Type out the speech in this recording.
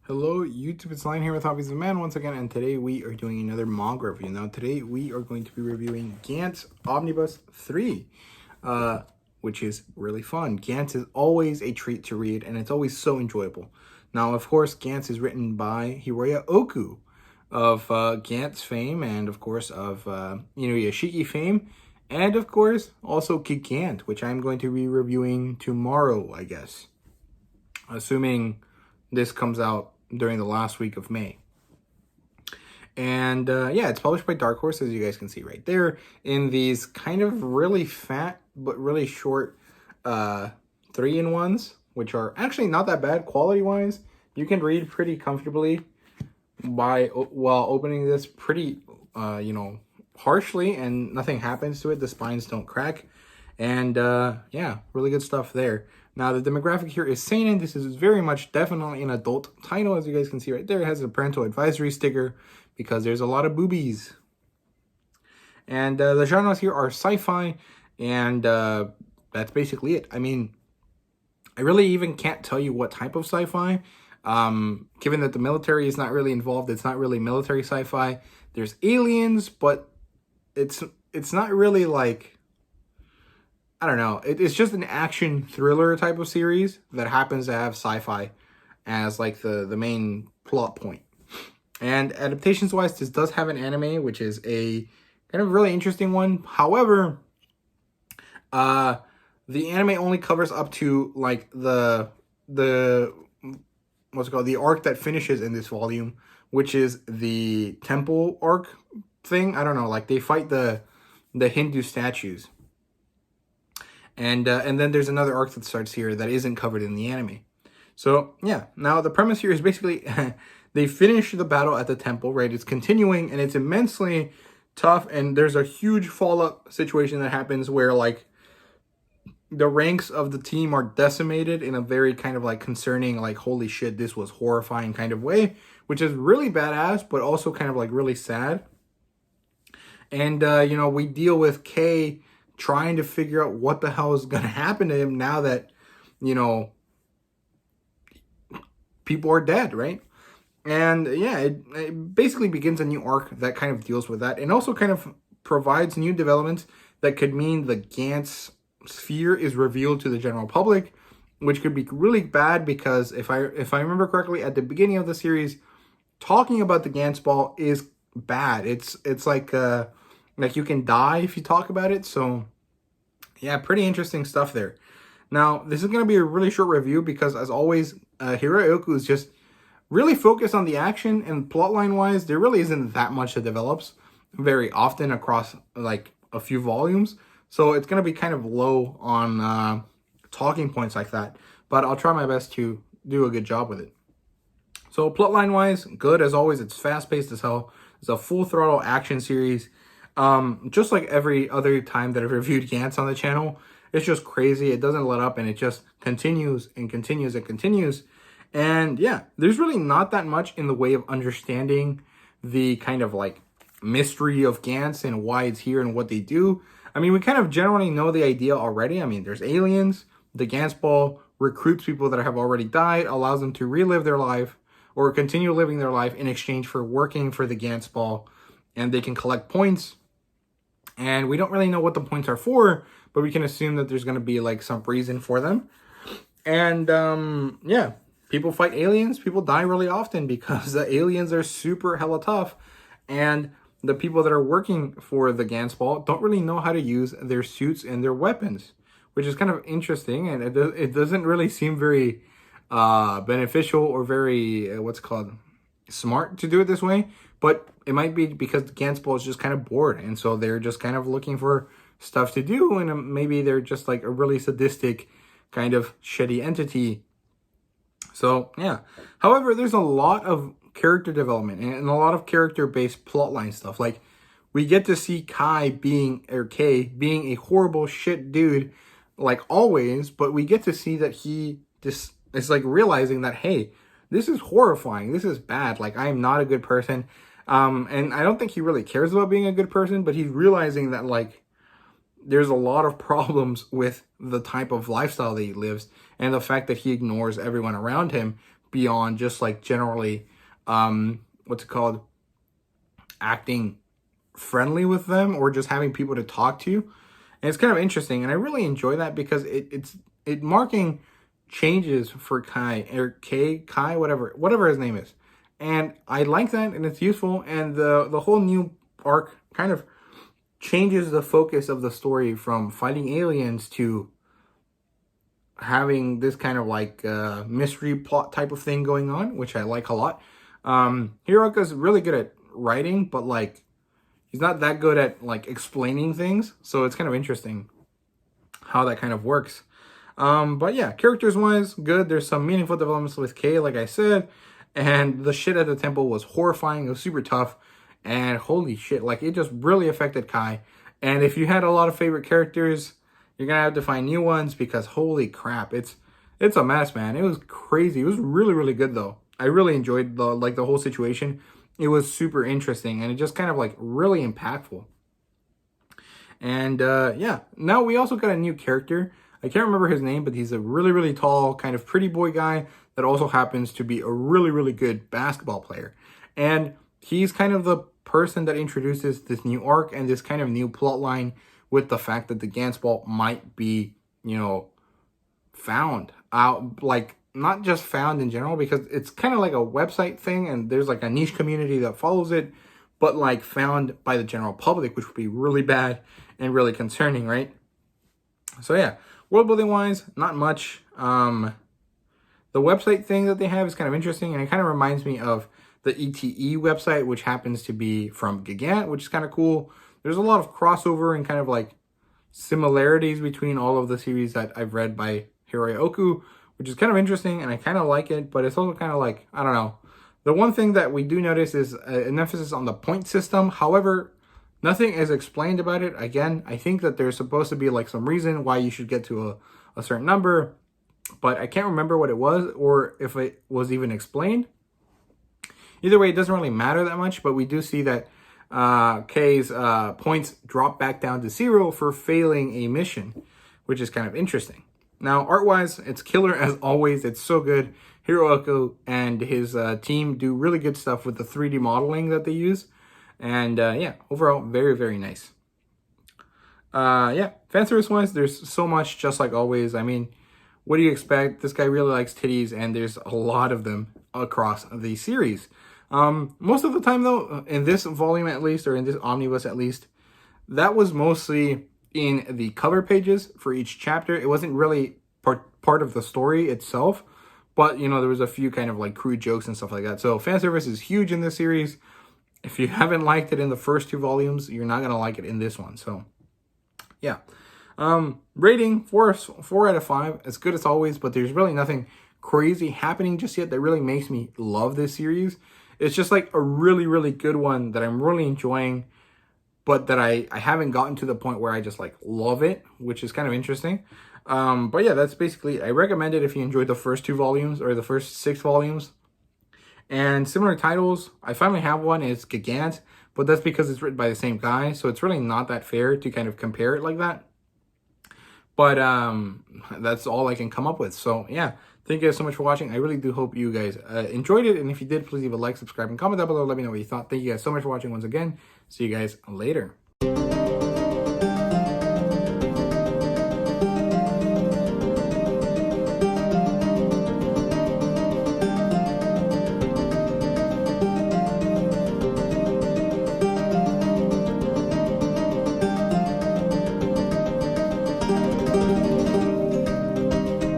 Hello YouTube, it's Lion here with Hobbies of Man once again, and today we are doing another manga review. Now today we are going to be reviewing Gantz Omnibus 3, which is really fun. Gantz is always a treat to read, and it's always so enjoyable. Now, of course, Gantz is written by Hiroya of Gantz fame, and of course of Inuyashiki fame, and of course also Gigant, which I'm going to be reviewing tomorrow, I guess. Assuming this comes out during the last week of May. And yeah, it's published by Dark Horse, as you guys can see right there, in these kind of really fat but really short 3-in-1s, which are actually not that bad quality-wise. You can read pretty comfortably while opening this pretty, harshly, and nothing happens to it. The spines don't crack. And yeah, really good stuff there. Now, the demographic here is seinen. This is very much definitely an adult title, as you guys can see right there. It has a parental advisory sticker because there's a lot of boobies. And the genres here are sci-fi, and that's basically it. I mean, I really even can't tell you what type of sci-fi. Given that the military is not really involved, it's not really military sci-fi. There's aliens, but it's not really like, I don't know. It's just an action thriller type of series that happens to have sci-fi as like the main plot point. And adaptations-wise, this does have an anime, which is a kind of really interesting one. However, the anime only covers up to like the what's it called, the arc that finishes in this volume, which is the temple arc thing. I don't know, like they fight the Hindu statues. And then there's another arc that starts here that isn't covered in the anime. So, yeah. Now, the premise here is basically they finish the battle at the temple, right? It's continuing, and it's immensely tough, and there's a huge fallout situation that happens where, like, the ranks of the team are decimated in a very kind of, like, concerning, like, holy shit, this was horrifying kind of way, which is really badass, but also kind of, like, really sad. And, we deal with Kay trying to figure out what the hell is going to happen to him now that, people are dead, right? And yeah, it basically begins a new arc that kind of deals with that, and also kind of provides new developments that could mean the Gantz sphere is revealed to the general public, which could be really bad because if I remember correctly, at the beginning of the series, talking about the Gantz ball is bad. It's like you can die if you talk about it. So yeah, pretty interesting stuff there. Now, this is going to be a really short review because, as always, Hiroya is just really focused on the action, and plotline wise, there really isn't that much that develops very often across like a few volumes. So it's going to be kind of low on talking points like that, but I'll try my best to do a good job with it. So plotline wise, good as always. It's fast paced as hell. It's a full throttle action series. Just like every other time that I've reviewed Gantz on the channel, it's just crazy. It doesn't let up, and it just continues and continues and continues. And yeah, there's really not that much in the way of understanding the kind of like mystery of Gantz and why it's here and what they do. I mean, we kind of generally know the idea already. I mean, there's aliens. The Gantz ball recruits people that have already died, allows them to relive their life or continue living their life in exchange for working for the Gantz ball, and they can collect points. And we don't really know what the points are for, but we can assume that there's going to be like some reason for them. And yeah, people fight aliens. People die really often because the aliens are super hella tough. And the people that are working for the Gantz ball don't really know how to use their suits and their weapons, which is kind of interesting. And it doesn't really seem very beneficial or very, smart to do it this way. But it might be because the Gantz ball is just kind of bored, and so they're just kind of looking for stuff to do, and maybe they're just like a really sadistic kind of shitty entity. So yeah. However, there's a lot of character development and a lot of character-based plotline stuff. Like, we get to see Kay being a horrible shit dude, like always, but we get to see that he just is like realizing that, hey, this is horrifying. This is bad. Like, I am not a good person. And I don't think he really cares about being a good person, but he's realizing that, like, there's a lot of problems with the type of lifestyle that he lives and the fact that he ignores everyone around him. beyond just like generally, what's it called, acting friendly with them or just having people to talk to. And it's kind of interesting, and I really enjoy that because it marking changes for Kai or Kai, whatever his name is. And I like that, and it's useful, and the whole new arc kind of changes the focus of the story from fighting aliens to having this kind of like mystery plot type of thing going on, which I like a lot. Hiroka's really good at writing, but like he's not that good at like explaining things, so it's kind of interesting how that kind of works. But yeah, characters wise, good. There's some meaningful developments with Kei, like I said, and the shit at the temple was horrifying. It was super tough, and holy shit, like it just really affected Kai. And if you had a lot of favorite characters, you're gonna have to find new ones because holy crap, it's a mess, man. It was crazy. It was really, really good though. I really enjoyed the whole situation. It was super interesting, and it just kind of like really impactful. And yeah, now we also got a new character. I can't remember his name, but he's a really, really tall, kind of pretty boy guy that also happens to be a really, really good basketball player. And he's kind of the person that introduces this new arc and this kind of new plot line with the fact that the Gantz ball might be, you know, found out, like not just found in general, because it's kind of like a website thing and there's like a niche community that follows it, but like found by the general public, which would be really bad and really concerning, right? So yeah, world building wise, not much. The website thing that they have is kind of interesting, and it kind of reminds me of the ETE website, which happens to be from Gigant, which is kind of cool. There's a lot of crossover and kind of like similarities between all of the series that I've read by Hiroya, which is kind of interesting, and I kind of like it, but it's also kind of like, I don't know. The one thing that we do notice is an emphasis on the point system. However, nothing is explained about it. Again, I think that there's supposed to be like some reason why you should get to a certain number, but I can't remember what it was or if it was even explained. Either way, it doesn't really matter that much, but we do see that Kei's points drop back down to 0 for failing a mission, which is kind of interesting. Now, art-wise, it's killer as always. It's so good. Hiroya and his team do really good stuff with the 3D modeling that they use. And yeah, overall, very, very nice. Yeah, fanservice-wise, there's so much, just like always. I mean, what do you expect? This guy really likes titties, and there's a lot of them across the series. Most of the time, though, in this volume at least, or in this omnibus at least, that was mostly in the cover pages for each chapter. It wasn't really part of the story itself, but, you know, there was a few kind of like crude jokes and stuff like that. So fan service is huge in this series. If you haven't liked it in the first 2 volumes, you're not going to like it in this one. So, yeah. Rating, 4 out of 5. As good as always, but there's really nothing crazy happening just yet that really makes me love this series. It's just like a really, really good one that I'm really enjoying, but that I haven't gotten to the point where I just like love it, which is kind of interesting. But yeah, that's basically, I recommend it if you enjoyed the first 2 volumes or the first 6 volumes. And similar titles, I finally have one, it's Gigant, but that's because it's written by the same guy, so it's really not that fair to kind of compare it like that. But that's all I can come up with. So yeah, thank you guys so much for watching. I really do hope you guys enjoyed it. And if you did, please leave a like, subscribe, and comment down below. Let me know what you thought. Thank you guys so much for watching once again. See you guys later.